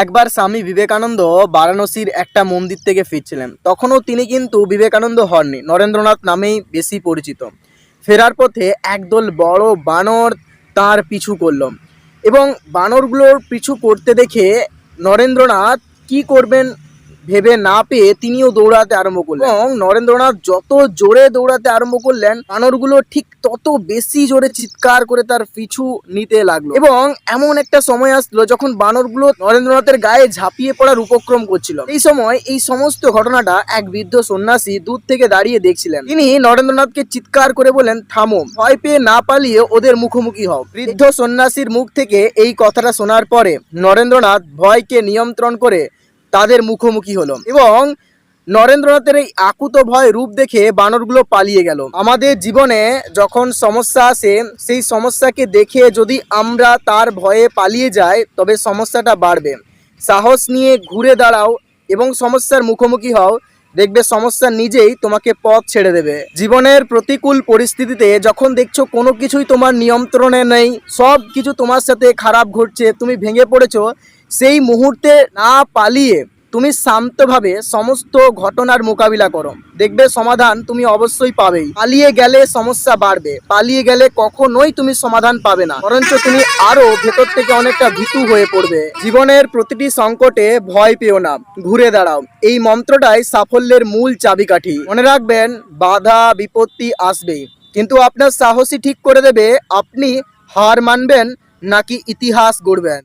একবার স্বামী বিবেকানন্দ বারাণসীর একটা মন্দির থেকে ফিরছিলেন। তখনও তিনি কিন্তু বিবেকানন্দ হননি, নরেন্দ্রনাথ নামেই বেশি পরিচিত। ফেরার পথে একদল বড় বানর তার পিছু করলো এবং বানরগুলোর পিছু করতে দেখে নরেন্দ্রনাথ কি করবেন ভেবে না পেয়ে তিনিও দৌড়াতে আরম্ভ করলেন এবং নরেন্দ্রনাথ যত জোরে দৌড়াতে আরম্ভ করলেন, বানরগুলো ঠিক তত বেশি জোরে চিৎকার করে তার পিছু নিতে লাগলো এবং এমন একটা সময় আসলো যখন বানরগুলো নরেন্দ্রনাথের গায়ে ঝাঁপিয়ে পড়ার উপক্রম করছিল। এই সময় এই সমস্ত ঘটনাটা এক বৃদ্ধ সন্ন্যাসী দূর থেকে দাঁড়িয়ে দেখছিলেন। তিনি নরেন্দ্রনাথকে চিৎকার করে বলেন, থামো, ভয় পেয়ে না পালিয়ে ওদের মুখোমুখি হও। বৃদ্ধ সন্ন্যাসীর মুখ থেকে এই কথাটা শোনার পরে নরেন্দ্রনাথ ভয়কে নিয়ন্ত্রণ করে তাদের মুখোমুখি হলো এবং নরেন্দ্রনাথের এই আকুত ভয় রূপ দেখে বানরগুলো পালিয়ে গেল। আমাদের জীবনে যখন সমস্যা আসে, সেই সমস্যাকে দেখে যদি আমরা তার ভয়ে পালিয়ে যাই তবে সমস্যাটা বাড়বে। সাহস নিয়ে ঘুরে দাঁড়াও এবং সমস্যার মুখোমুখি হও, দেখবে সমস্যা নিজেই তোমাকে পথ ছেড়ে দেবে। জীবনের প্রতিকূল পরিস্থিতিতে যখন দেখছো কোনো কিছুই তোমার নিয়ন্ত্রণে নেই, সব কিছু তোমার সাথে খারাপ ঘটছে, তুমি ভেঙে পড়েছো, সেই মুহূর্তে না পালিয়ে তুমি শান্তভাবে সমস্ত ঘটনার মোকাবিলা করো, দেখবে সমাধান তুমি অবশ্যই পাবেই। পালিয়ে গেলে সমস্যা বাড়বে, পালিয়ে গেলে কখনোই তুমি সমাধান পাবে না, বরঞ্চ তুমি আরো ভেতর থেকে অনেকটা ভীতু হয়ে পড়বে। জীবনের প্রতিটি সংকটে ভয় পেও না, ঘুরে দাঁড়াও, এই মন্ত্রটাই সাফল্যের মূল চাবিকাঠি। মনে রাখবেন, বাধা বিপত্তি আসবেই, কিন্তু আপনার সাহসই ঠিক করে দেবে আপনি হার মানবেন নাকি ইতিহাস গড়বেন।